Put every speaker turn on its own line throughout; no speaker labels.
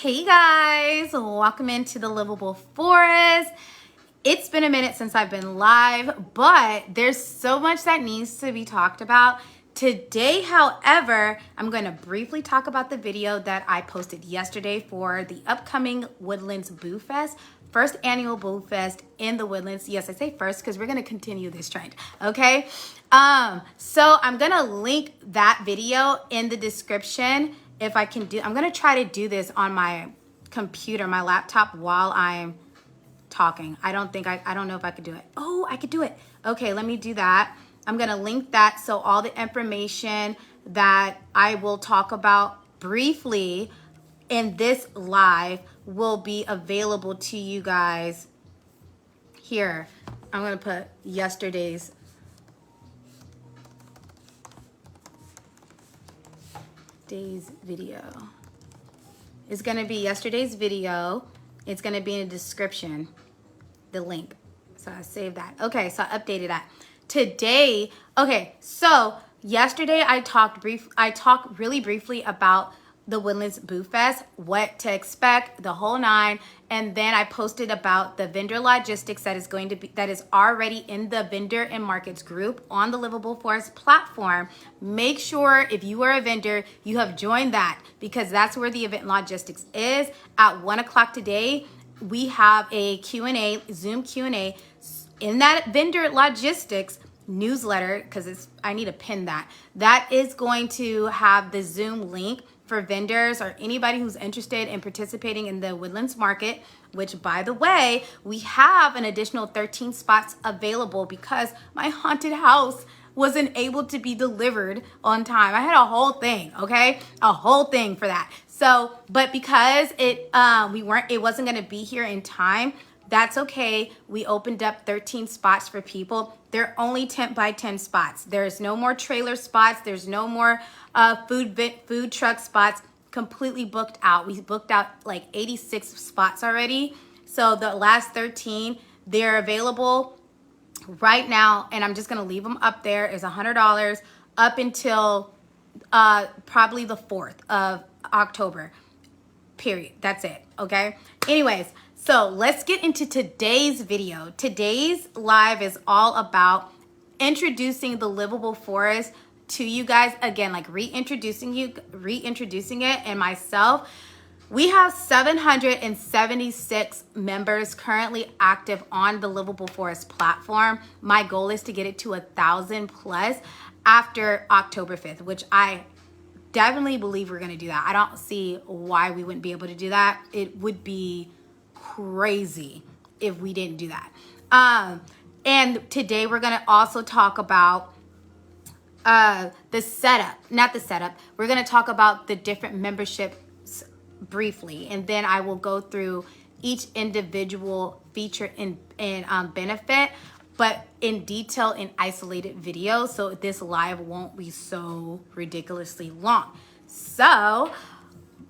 Hey guys, welcome into the Livable Forest. It's been a minute since I've been live, but there's so much that needs to be talked about. Today, however, I'm going to briefly talk about the video that I posted yesterday for the upcoming Woodlands Boo Fest, first annual Boo Fest in the Woodlands. Yes, I say first because we're going to continue this trend, okay? So I'm going to link that video in the description. If I can I'm going to try to do this on my computer, my laptop, while I'm talking. I don't know if I could do it. Oh, I could do it. Okay, let me do that. I'm going to link that so all the information that I will talk about briefly in this live will be available to you guys here. I'm going to put yesterday's video. It's going to be yesterday's video. It's going to be in the description, the link. So I saved that. Okay, so I updated that. Today, okay, so yesterday I talked really briefly about the Woodlands Boo Fest, what to expect, the whole nine, and then I posted about the vendor logistics that is already in the vendor and markets group on the Livable Forest platform. Make sure if you are a vendor, you have joined that, because that's where the event logistics is. At 1 o'clock today, we have a Q&A, Zoom Q&A. In that vendor logistics newsletter, because I need to pin that, that is going to have the Zoom link for vendors or anybody who's interested in participating in the Woodlands Market, which, by the way, we have an additional 13 spots available because my haunted house wasn't able to be delivered on time. I had a whole thing, okay? A whole thing for that. So, but because it wasn't gonna be here in time, that's okay. We opened up 13 spots for people. They're only 10 by 10 spots. There's no more trailer spots. There's no more food truck spots. Completely booked out. We booked out like 86 spots already. So the last 13, they're available right now, and I'm just gonna leave them up there. It's $100 up until probably the 4th of October, period. That's it, okay? Anyways, so let's get into today's video. Today's live is all about introducing the Livable Forest to you guys. Again, like reintroducing it and myself. We have 776 members currently active on the Livable Forest platform. My goal is to get it to 1,000 plus after October 5th, which I definitely believe we're gonna do that. I don't see why we wouldn't be able to do that. It would be crazy if we didn't do that. And today we're gonna also talk about we're gonna talk about the different memberships briefly, and then I will go through each individual feature and benefit, but in detail in isolated videos, so this live won't be so ridiculously long. So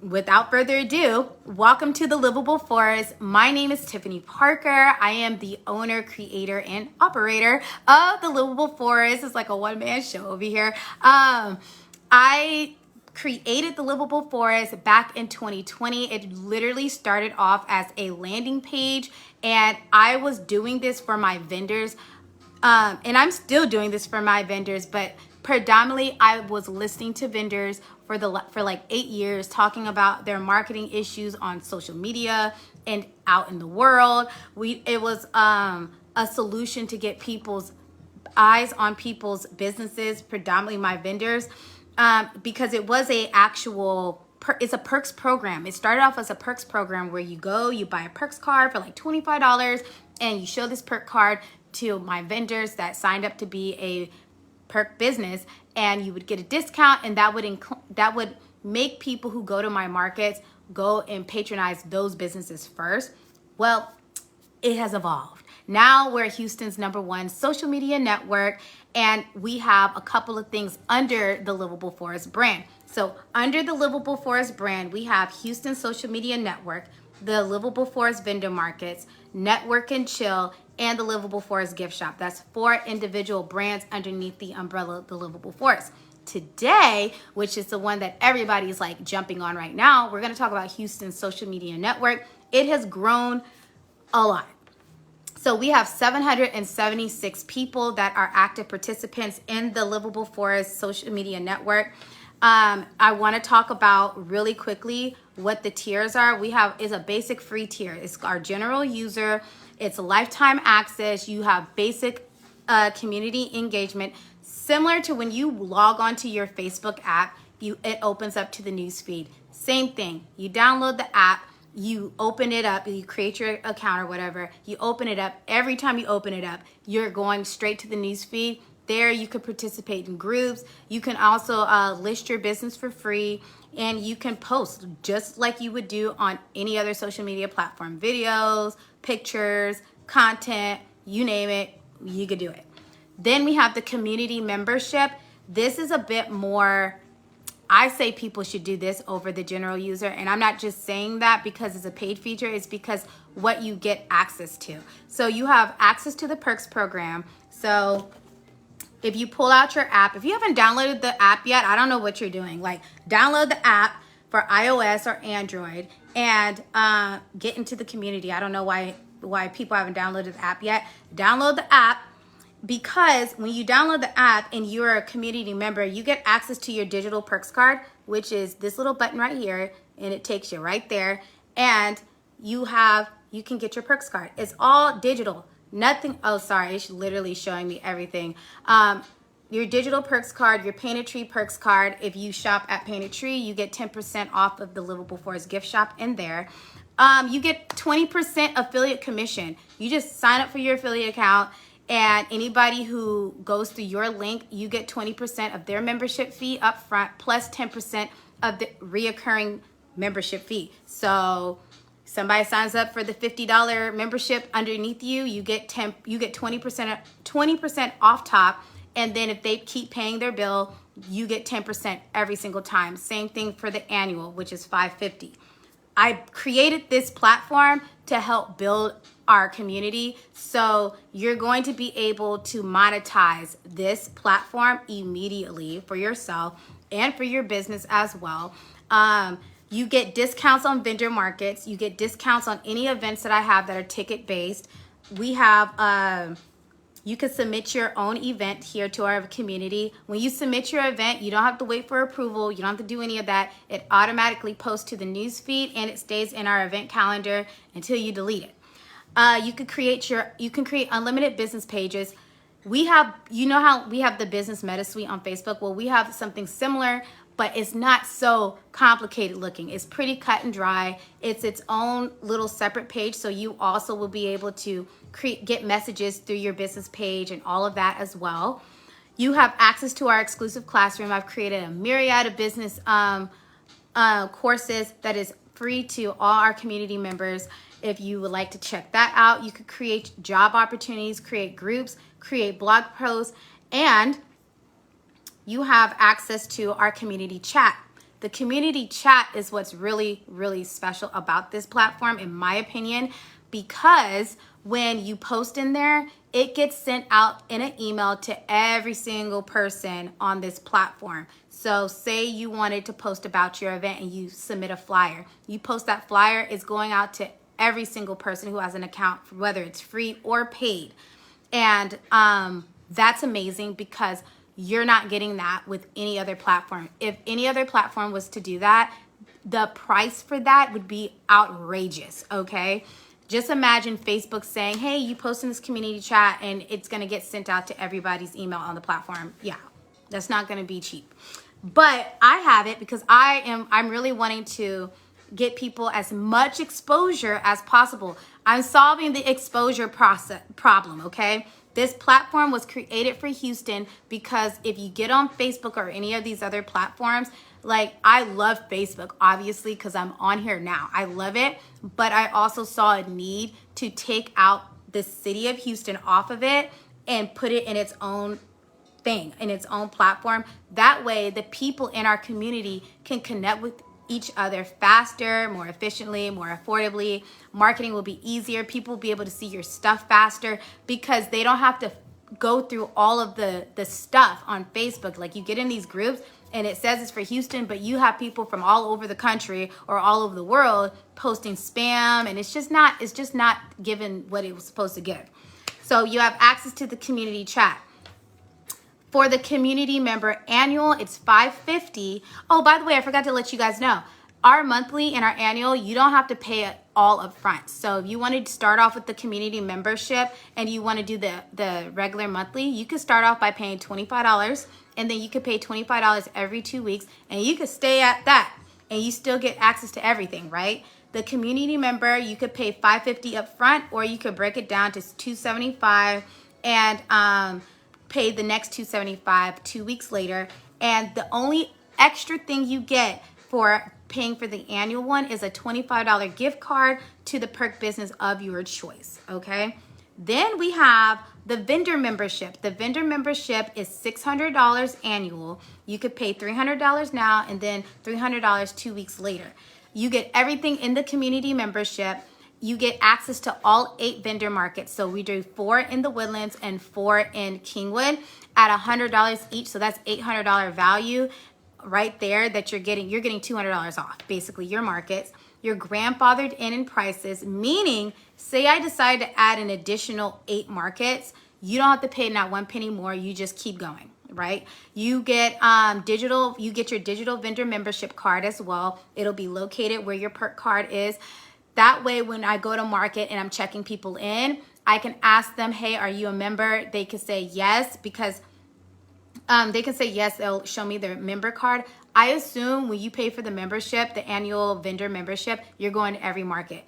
without further ado, welcome to the Livable Forest. My name is Tiffany Parker. I am the owner, creator, and operator of the Livable Forest. It's like a one-man show over here. I created the Livable Forest back in 2020. It literally started off as a landing page, and I was doing this for my vendors, and I'm still doing this for my vendors, but predominantly I was listening to vendors for like 8 years, talking about their marketing issues on social media and out in the world. It was a solution to get people's eyes on people's businesses, predominantly my vendors, because it was it's a perks program. It started off as a perks program where you buy a perks card for like $25, and you show this perk card to my vendors that signed up to be a perk business, and you would get a discount, and that would make people who go to my markets go and patronize those businesses first. Well, it has evolved. Now we're Houston's #1 social media network, and we have a couple of things under the Livable Forest brand. So under the Livable Forest brand, we have Houston Social Media Network, the Livable Forest Vendor Markets, Network and Chill, and the Livable Forest Gift Shop. That's 4 individual brands underneath the umbrella of the Livable Forest. Today, which is the one that everybody's like jumping on right now, we're going to talk about Houston's social media network. It has grown a lot. So we have 776 people that are active participants in the Livable Forest social media network. I want to talk about really quickly what the tiers are. We have is a basic free tier. It's our general user. It's lifetime access. You have basic community engagement, similar to when you log onto your Facebook app. It opens up to the news feed. Same thing. You download the app. You open it up, you create your account or whatever, you open it up. Every time you open it up, you're going straight to the news feed. There you can participate in groups. You can also list your business for free, and you can post just like you would do on any other social media platform. Videos, pictures, content, you name it, you could do it. Then we have the community membership. This is a bit more, I say people should do this over the general user, and I'm not just saying that because it's a paid feature, it's because what you get access to. So you have access to the perks program. So if you pull out your app, if you haven't downloaded the app yet, I don't know what you're doing. Like, download the app for iOS or Android and get into the community. I don't know why people haven't downloaded the app yet. Download the app. Because when you download the app and you're a community member, you get access to your digital perks card, which is this little button right here, and it takes you right there. And you can get your perks card. It's all digital. Nothing. Oh, sorry. It's literally showing me everything. Your digital perks card, your Painted Tree perks card. If you shop at Painted Tree, you get 10% off of the Livable Forest gift shop in there. You get 20% affiliate commission. You just sign up for your affiliate account. And anybody who goes through your link, you get 20% of their membership fee up front, plus 10% of the reoccurring membership fee. So somebody signs up for the $50 membership underneath you, you get 20% off top. And then if they keep paying their bill, you get 10% every single time. Same thing for the annual, which is $550. I created this platform to help build our community. So you're going to be able to monetize this platform immediately for yourself and for your business as well. You get discounts on vendor markets. You get discounts on any events that I have that are ticket based. We have, you can submit your own event here to our community. When you submit your event, you don't have to wait for approval. You don't have to do any of that. It automatically posts to the news feed and it stays in our event calendar until you delete it. You can create unlimited business pages. We have, you know how we have the business meta suite on Facebook? Well, we have something similar, but it's not so complicated looking. It's pretty cut and dry. It's its own little separate page. So you also will be able to get messages through your business page and all of that as well. You have access to our exclusive classroom. I've created a myriad of business courses that is free to all our community members. If you would like to check that out, you could create job opportunities, create groups, create blog posts, and you have access to our community chat. The community chat is what's really, really special about this platform, in my opinion, because when you post in there, it gets sent out in an email to every single person on this platform. So say you wanted to post about your event and you submit a flyer. You post that flyer, it's going out to every single person who has an account, whether it's free or paid. And that's amazing because you're not getting that with any other platform. If any other platform was to do that, the price for that would be outrageous, okay? Just imagine Facebook saying, hey, you post in this community chat and it's gonna get sent out to everybody's email on the platform. Yeah, that's not gonna be cheap. But I have it because I'm really wanting to get people as much exposure as possible. I'm solving the exposure problem, okay? This platform was created for Houston because if you get on Facebook or any of these other platforms, like I love Facebook, obviously, because I'm on here now. I love it, but I also saw a need to take out the city of Houston off of it and put it in its own thing, in its own platform. That way, the people in our community can connect with each other faster, more efficiently, more affordably. Marketing will be easier. People will be able to see your stuff faster because they don't have to go through all of the stuff on Facebook. Like you get in these groups and it says it's for Houston, but you have people from all over the country or all over the world posting spam, and it's just not given what it was supposed to give. So you have access to the community chat. For the community member annual, it's $550. Oh, by the way, I forgot to let you guys know. Our monthly and our annual, you don't have to pay it all up front. So if you wanted to start off with the community membership and you want to do the regular monthly, you could start off by paying $25, and then you could pay $25 every 2 weeks, and you could stay at that, and you still get access to everything, right? The community member, you could pay $550 up front, or you could break it down to $275 and pay the next $275 2 weeks later. And the only extra thing you get for paying for the annual one is a $25 gift card to the perk business of your choice, okay? Then we have the vendor membership. The vendor membership is $600 annual. You could pay $300 now and then $300 2 weeks later. You get everything in the community membership. You get access to all 8 vendor markets. So we do 4 in the Woodlands and 4 in Kingwood at $100 each. So that's $800 value right there that you're getting. You're getting $200 off, basically, your markets. You're grandfathered in prices, meaning say I decide to add an additional 8 markets, you don't have to pay not 1 penny more. You just keep going, right? You get you get your digital vendor membership card as well. It'll be located where your perk card is. That way, when I go to market and I'm checking people in, I can ask them, hey, are you a member? They can say yes, because they can say yes, they'll show me their member card. I assume when you pay for the membership, the annual vendor membership, you're going to every market.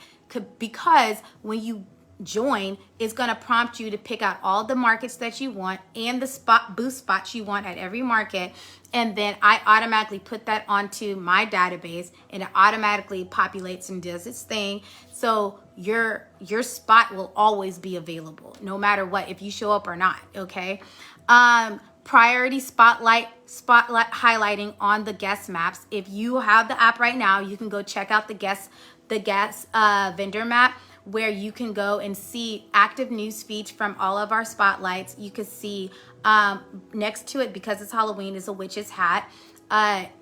Because when you join, it's going to prompt you to pick out all the markets that you want and the booth spots you want at every market. And then I automatically put that onto my database, and it automatically populates and does its thing. So your spot will always be available, no matter what, if you show up or not, okay? Priority spotlight highlighting on the guest maps. If you have the app right now, you can go check out the guest vendor map, where you can go and see active news feeds from all of our spotlights. You can see next to it, because it's Halloween, is a witch's hat. What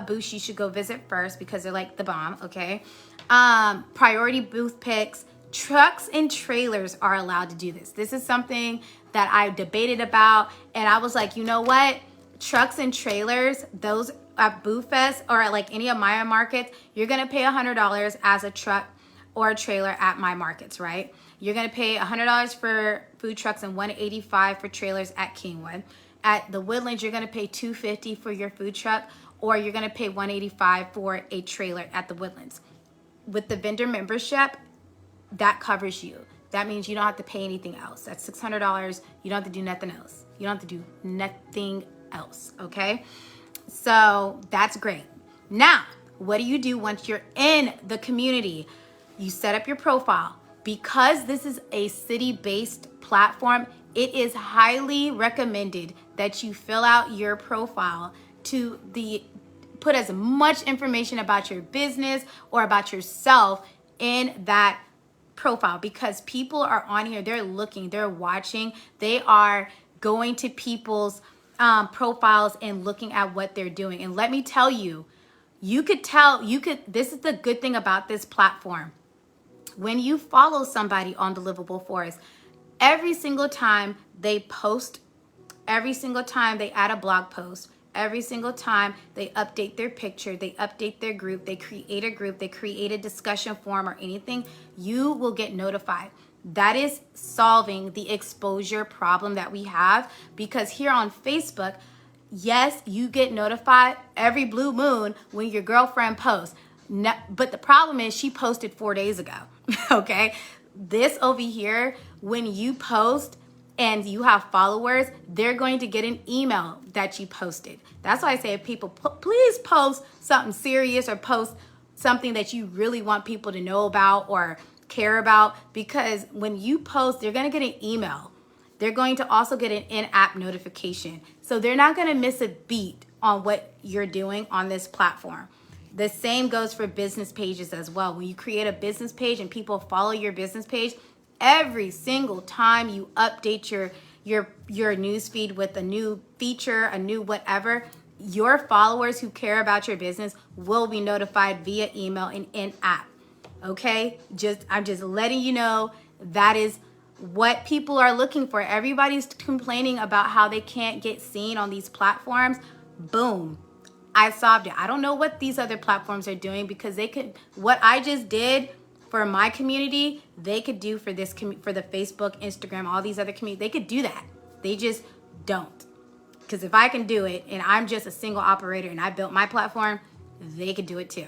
booth you should go visit first, because they're like the bomb, okay? Priority booth picks. Trucks and trailers are allowed to do this. This is something that I debated about, and I was like, you know what? Trucks and trailers, those at Boo Fest or at like any of my markets, you're gonna pay $100 as a truck or a trailer at my markets, right? You're gonna pay $100 for food trucks and $185 for trailers at Kingwood. At the Woodlands, you're gonna pay $250 for your food truck, or you're gonna pay $185 for a trailer at the Woodlands. With the vendor membership, that covers you. That means you don't have to pay anything else. That's $600. You don't have to do nothing else. You don't have to do nothing else, okay? So that's great. Now, what do you do once you're in the community? You set up your profile. Because this is a city-based platform, it is highly recommended that you fill out your profile to put as much information about your business or about yourself in that profile, because people are on here, they're looking, they're watching, they are going to people's profiles and looking at what they're doing. And let me tell you, this is the good thing about this platform. When you follow somebody on the Livable Forest, every single time they post, every single time they add a blog post, every single time they update their picture, they update their group, they create a group, they create a discussion forum or anything, you will get notified. That is solving the exposure problem that we have, because here on Facebook, yes, you get notified every blue moon when your girlfriend posts. No, but the problem is she posted 4 days ago, okay? This over here, when you post and you have followers, they're going to get an email that you posted. That's why I say, if people, please post something serious or post something that you really want people to know about or care about, because when you post, they're going to get an email. They're going to also get an in-app notification. So they're not going to miss a beat on what you're doing on this platform. The same goes for business pages as well. When you create a business page and people follow your business page, every single time you update your newsfeed with a new feature, a new whatever, your followers who care about your business will be notified via email and in-app. Okay? I'm just letting you know that is what people are looking for. Everybody's complaining about how they can't get seen on these platforms. Boom. I solved it. I don't know what these other platforms are doing, because they could, what I just did for my community, they could do for this for the Facebook, Instagram, all these other communities. They could do that. They just don't. Because if I can do it and I'm just a single operator and I built my platform, they could do it too.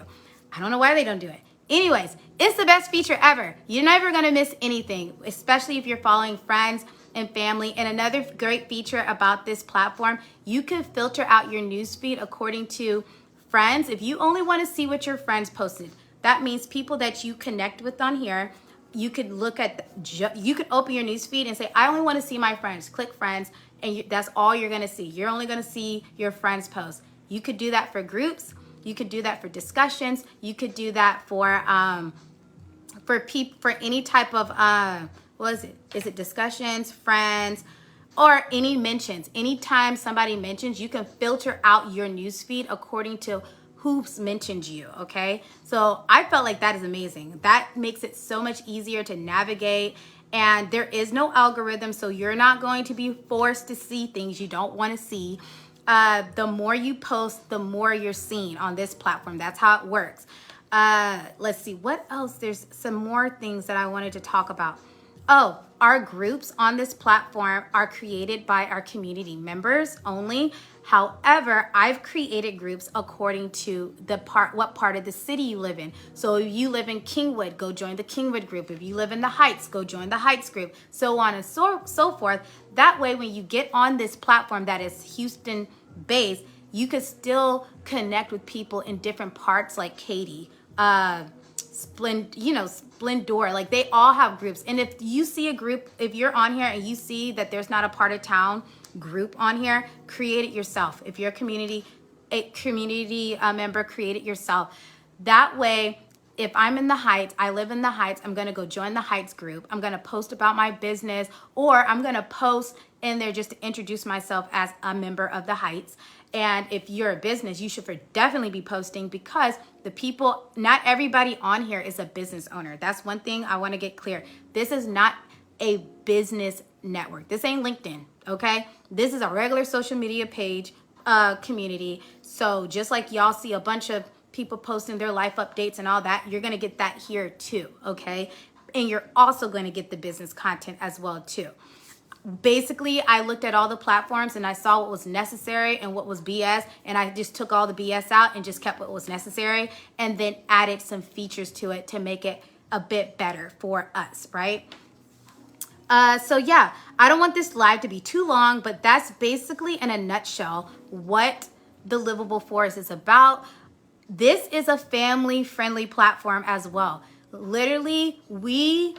I don't know why they don't do it. Anyways, it's the best feature ever. You're never going to miss anything, especially if you're following friends and family. And another great feature about this platform, you can filter out your newsfeed according to friends. If you only want to see what your friends posted, that means people that you connect with on here. You could look at, you could open your newsfeed and say, I only want to see my friends. Click friends, and that's all you're going to see. You're only going to see your friends' posts. You could do that for groups. You could do that for discussions. You could do that for any type of what is it? Is it discussions, friends, or any mentions? Anytime somebody mentions, you can filter out your newsfeed according to who's mentioned you. Okay, so I felt like that is amazing. That makes it so much easier to navigate. And there is no algorithm, so you're not going to be forced to see things you don't want to see. The more you post, the more you're seen on this platform. That's how it works. Let's see, what else? There's some more things that I wanted to talk about. Oh, our groups on this platform are created by our community members only. However, I've created groups according to what part of the city you live in. So if you live in Kingwood, go join the Kingwood group. If you live in the Heights, go join the Heights group, so on and so forth. That way, when you get on this platform that is Houston based, you could still connect with people in different parts, like Katy, Splendor, like they all have groups. And if you see a group, if you're on here and you see that there's not a part of town group on here, create it yourself. If you're a community member, create it yourself. That way, if I'm in the Heights, I live in the Heights, I'm going to go join the Heights group. I'm going to post about my business, or I'm going to post in there just to introduce myself as a member of the Heights. And if you're a business, you should definitely be posting, because the people, not everybody on here is a business owner. That's one thing I want to get clear. This is not a business network. This ain't LinkedIn, okay? This is a regular social media page, community. So just like y'all see a bunch of people posting their life updates and all that, you're going to get that here too, okay? And you're also going to get the business content as well too. Basically, I looked at all the platforms and I saw what was necessary and what was BS, and I just took all the BS out and just kept what was necessary, and then added some features to it to make it a bit better for us, right? So yeah, I don't want this live to be too long, but that's basically in a nutshell what the Livable Forest is about. This is a family-friendly platform as well. Literally, the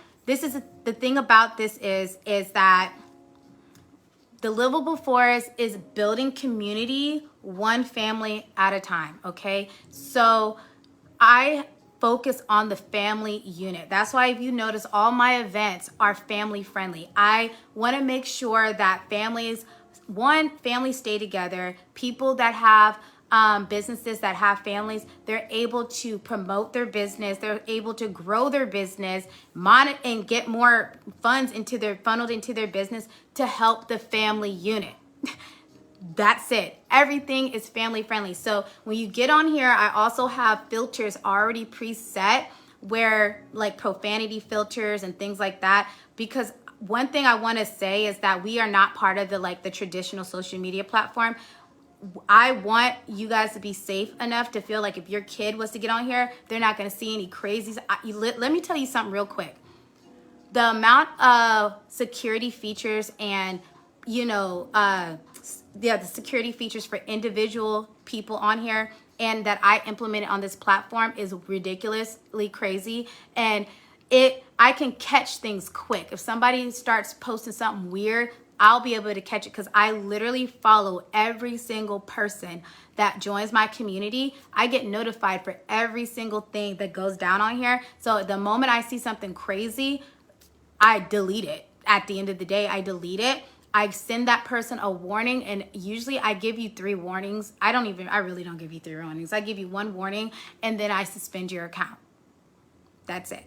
thing about this is that the Livable Forest is building community one family at a time, okay? So I focus on the family unit. That's why if you notice, all my events are family friendly. I want to make sure that families stay together. People that have businesses that have families, they're able to promote their business, they're able to grow their business, and get more funds funneled into their business to help the family unit. That's it. Everything is family friendly. So when you get on here, I also have filters already preset, where like profanity filters and things like that, because one thing I want to say is that we are not part of the traditional social media platform. I want you guys to be safe enough to feel like if your kid was to get on here, they're not going to see any crazies. Let me tell you something real quick. The amount of security features and, the security features for individual people on here and that I implemented on this platform is ridiculously crazy. And I can catch things quick. If somebody starts posting something weird, I'll be able to catch it, because I literally follow every single person that joins my community. I get notified for every single thing that goes down on here. So the moment I see something crazy, I delete it. At the end of the day, I delete it. I send that person a warning, and usually I give you 3 warnings. I really don't give you 3 warnings. I give you 1 warning, and then I suspend your account. That's it.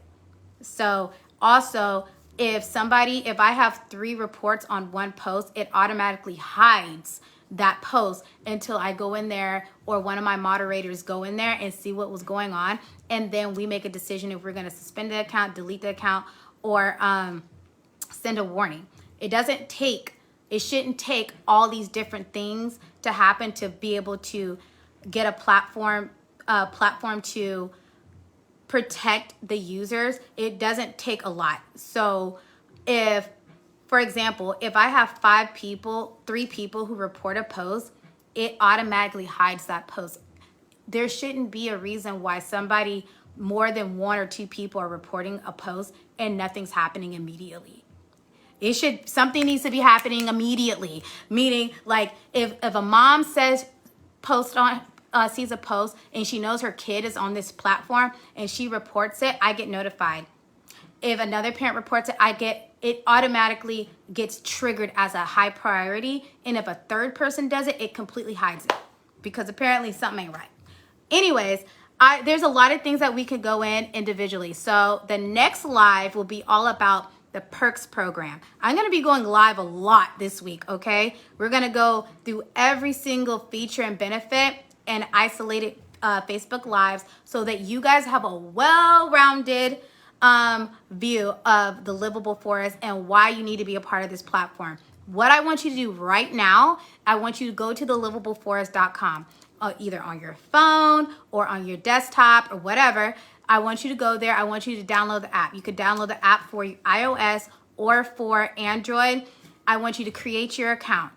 So also, if I have 3 reports on one post, it automatically hides that post until I go in there, or one of my moderators go in there and see what was going on. And then we make a decision if we're going to suspend the account, delete the account, or send a warning. It shouldn't take all these different things to happen to be able to get a platform to protect the users. It doesn't take a lot. So for example, if I have 3 people who report a post, it automatically hides that post. There shouldn't be a reason why more than 1 or 2 people are reporting a post and nothing's happening immediately. Something needs to be happening immediately. Meaning, like, if a mom sees a post and she knows her kid is on this platform and she reports it, I get notified. If another parent reports it, it automatically gets triggered as a high priority. And if a third person does it, it completely hides it, because apparently something ain't right. Anyways, there's a lot of things that we could go in individually. So the next live will be all about the perks program. I'm going to be going live a lot this week, okay? We're going to go through every single feature and benefit and isolated Facebook lives so that you guys have a well-rounded view of the Livable Forest and why you need to be a part of this platform. What I want you to do right now, I want you to go to the livableforest.com, either on your phone or on your desktop or whatever. I want you to go there. I want you to download the app. You could download the app for iOS or for Android. I want you to create your account.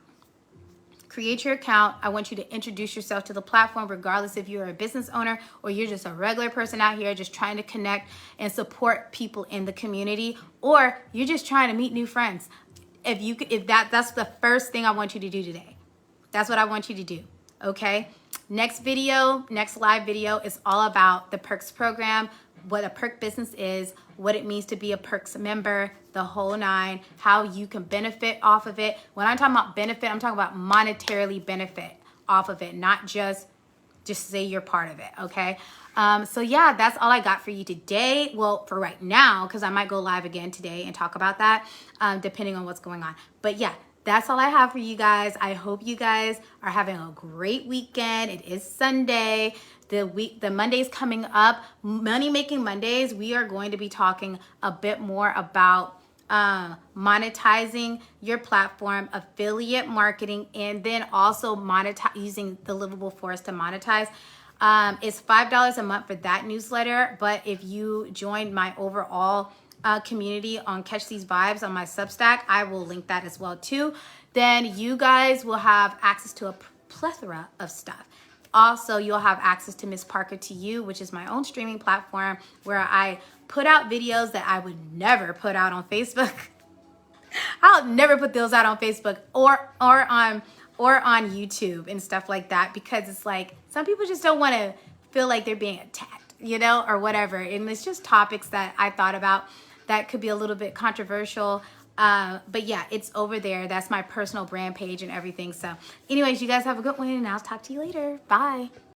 I want you to introduce yourself to the platform, regardless if you're a business owner or you're just a regular person out here just trying to connect and support people in the community, or you're just trying to meet new friends. That's the first thing I want you to do today. That's what I want you to do. Okay. Next live video is all about the perks program, what a perk business is, what it means to be a perks member, the whole 9, how you can benefit off of it. When I'm talking about benefit, I'm talking about monetarily benefit off of it, not just say you're part of it. Okay. So yeah, that's all I got for you today. Well, for right now, because I might go live again today and talk about that, depending on what's going on. But yeah, that's all I have for you guys. I hope you guys are having a great weekend. It is Sunday. The Monday's coming up. Money Making Mondays, we are going to be talking a bit more about monetizing your platform, affiliate marketing, and then also using the Livable Forest to monetize. It's $5 a month for that newsletter, but if you join my overall community on Catch These Vibes on my Substack, I will link that as well too. Then you guys will have access to a plethora of stuff. Also, you'll have access to Miss Parker to You, which is my own streaming platform where I put out videos that I would never put out on Facebook. I'll never put those out on Facebook or on YouTube and stuff like that, because it's like some people just don't want to feel like they're being attacked, or whatever. And it's just topics that I thought about that could be a little bit controversial. But yeah, it's over there. That's my personal brand page and everything. So anyways, you guys have a good one, and I'll talk to you later. Bye.